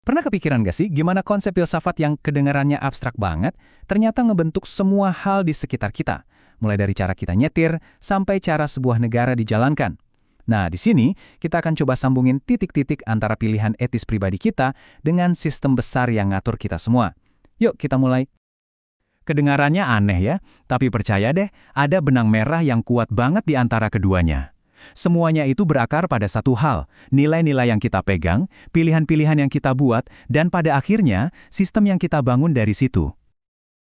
Pernah kepikiran gak sih gimana konsep filsafat yang kedengarannya abstrak banget ternyata ngebentuk semua hal di sekitar kita, mulai dari cara kita nyetir sampai cara sebuah negara dijalankan. Nah, di sini kita akan coba sambungin titik-titik antara pilihan etis pribadi kita dengan sistem besar yang ngatur kita semua. Yuk kita mulai. Kedengarannya aneh ya, tapi percaya deh, ada benang merah yang kuat banget di antara keduanya. Semuanya itu berakar pada satu hal, nilai-nilai yang kita pegang, pilihan-pilihan yang kita buat, dan pada akhirnya, sistem yang kita bangun dari situ.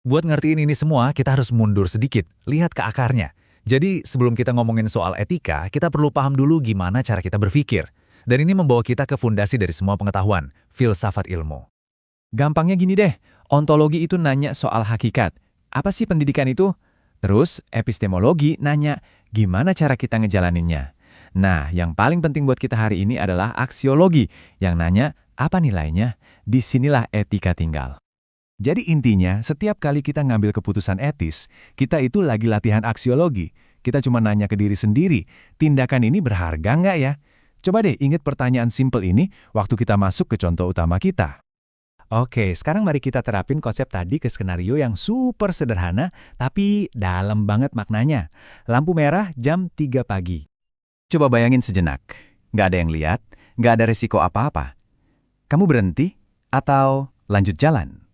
Buat ngertiin ini semua, kita harus mundur sedikit, lihat ke akarnya. Jadi, sebelum kita ngomongin soal etika, kita perlu paham dulu gimana cara kita berpikir. Dan ini membawa kita ke fondasi dari semua pengetahuan, filsafat ilmu. Gampangnya gini deh, ontologi itu nanya soal hakikat. Apa sih pendidikan itu? Terus, epistemologi nanya, gimana cara kita ngejalaninnya? Nah, yang paling penting buat kita hari ini adalah aksiologi, yang nanya, apa nilainya? Disinilah etika tinggal. Jadi intinya, setiap kali kita ngambil keputusan etis, kita itu lagi latihan aksiologi. Kita cuma nanya ke diri sendiri, tindakan ini berharga nggak ya? Coba deh ingat pertanyaan simpel ini waktu kita masuk ke contoh utama kita. Oke, sekarang mari kita terapin konsep tadi ke skenario yang super sederhana, tapi dalam banget maknanya. Lampu merah jam 3 pagi. Coba bayangin sejenak. Nggak ada yang lihat, nggak ada resiko apa-apa. Kamu berhenti atau lanjut jalan?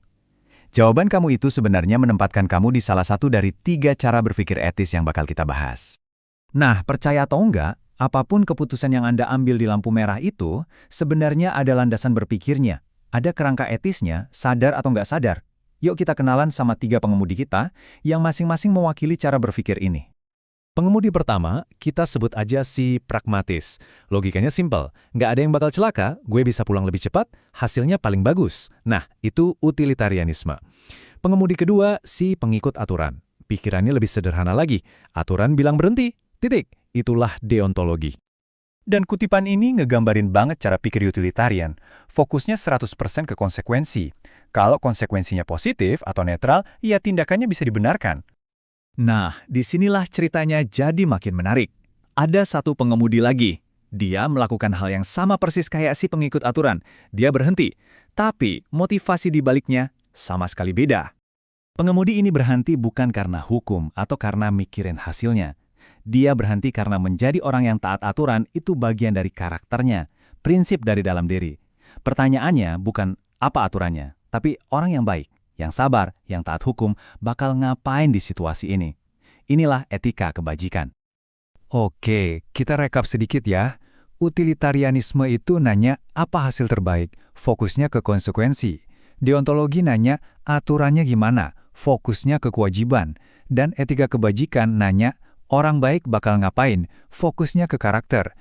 Jawaban kamu itu sebenarnya menempatkan kamu di salah satu dari 3 cara berpikir etis yang bakal kita bahas. Nah, percaya atau enggak, apapun keputusan yang Anda ambil di lampu merah itu, sebenarnya ada landasan berpikirnya. Ada kerangka etisnya, sadar atau nggak sadar. Yuk kita kenalan sama 3 pengemudi kita, yang masing-masing mewakili cara berpikir ini. Pengemudi pertama, kita sebut aja si pragmatis. Logikanya simpel, nggak ada yang bakal celaka, gue bisa pulang lebih cepat, hasilnya paling bagus. Nah, itu utilitarianisme. Pengemudi kedua, si pengikut aturan. Pikirannya lebih sederhana lagi, aturan bilang berhenti, titik. Itulah deontologi. Dan kutipan ini ngegambarin banget cara pikir utilitarian. Fokusnya 100% ke konsekuensi. Kalau konsekuensinya positif atau netral, ya tindakannya bisa dibenarkan. Nah, disinilah ceritanya jadi makin menarik. Ada satu pengemudi lagi. Dia melakukan hal yang sama persis kayak si pengikut aturan. Dia berhenti. Tapi motivasi di baliknya sama sekali beda. Pengemudi ini berhenti bukan karena hukum atau karena mikirin hasilnya. Dia berhenti karena menjadi orang yang taat aturan itu bagian dari karakternya, prinsip dari dalam diri. Pertanyaannya bukan apa aturannya, tapi orang yang baik, yang sabar, yang taat hukum bakal ngapain di situasi ini. Inilah etika kebajikan. Oke, kita rekap sedikit ya. Utilitarianisme itu nanya apa hasil terbaik, fokusnya ke konsekuensi. Deontologi nanya aturannya gimana, fokusnya ke kewajiban. Dan etika kebajikan nanya orang baik bakal ngapain, fokusnya ke karakter.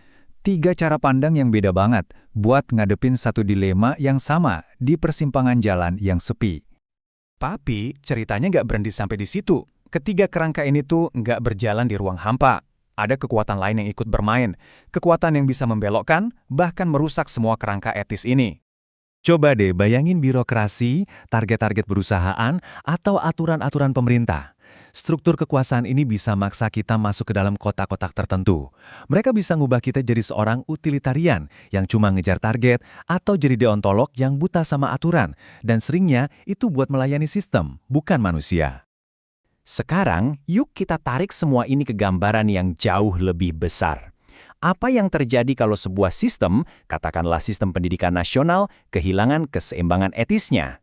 3 cara pandang yang beda banget buat ngadepin satu dilema yang sama di persimpangan jalan yang sepi. Tapi ceritanya nggak berhenti sampai di situ. Ketiga kerangka ini tuh nggak berjalan di ruang hampa. Ada kekuatan lain yang ikut bermain. Kekuatan yang bisa membelokkan, bahkan merusak semua kerangka etis ini. Coba deh bayangin birokrasi, target-target perusahaan, atau aturan-aturan pemerintah. Struktur kekuasaan ini bisa maksa kita masuk ke dalam kotak-kotak tertentu. Mereka bisa ngubah kita jadi seorang utilitarian yang cuma ngejar target atau jadi deontolog yang buta sama aturan. Dan seringnya itu buat melayani sistem, bukan manusia. Sekarang, yuk kita tarik semua ini ke gambaran yang jauh lebih besar. Apa yang terjadi kalau sebuah sistem, katakanlah sistem pendidikan nasional, kehilangan keseimbangan etisnya?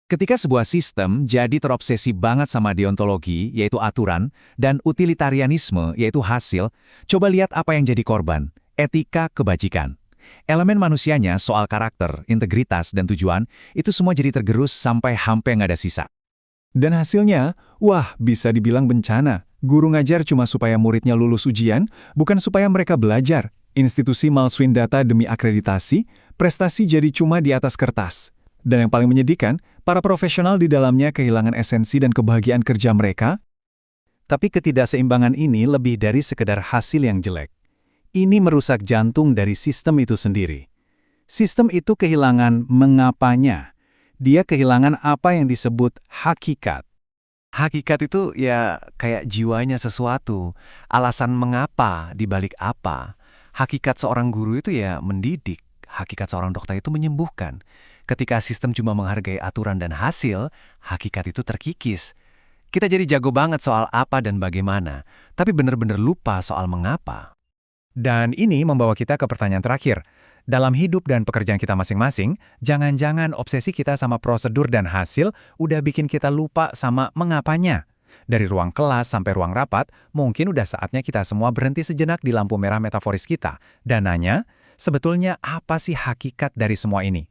Ketika sebuah sistem jadi terobsesi banget sama deontologi, yaitu aturan, dan utilitarianisme, yaitu hasil, coba lihat apa yang jadi korban, etika kebajikan. Elemen manusianya soal karakter, integritas, dan tujuan, itu semua jadi tergerus sampai hampir nggak ada sisa. Dan hasilnya, wah bisa dibilang bencana. Guru ngajar cuma supaya muridnya lulus ujian, bukan supaya mereka belajar. Institusi malsuin data demi akreditasi, prestasi jadi cuma di atas kertas. Dan yang paling menyedihkan, para profesional di dalamnya kehilangan esensi dan kebahagiaan kerja mereka. Tapi ketidakseimbangan ini lebih dari sekedar hasil yang jelek. Ini merusak jantung dari sistem itu sendiri. Sistem itu kehilangan mengapanya. Dia kehilangan apa yang disebut hakikat. Hakikat itu ya kayak jiwanya sesuatu, alasan mengapa dibalik apa. Hakikat seorang guru itu ya mendidik, hakikat seorang dokter itu menyembuhkan. Ketika sistem cuma menghargai aturan dan hasil, hakikat itu terkikis. Kita jadi jago banget soal apa dan bagaimana, tapi benar-benar lupa soal mengapa. Dan ini membawa kita ke pertanyaan terakhir. Dalam hidup dan pekerjaan kita masing-masing, jangan-jangan obsesi kita sama prosedur dan hasil udah bikin kita lupa sama mengapanya. Dari ruang kelas sampai ruang rapat, mungkin udah saatnya kita semua berhenti sejenak di lampu merah metaforis kita dan nanya, sebetulnya apa sih hakikat dari semua ini?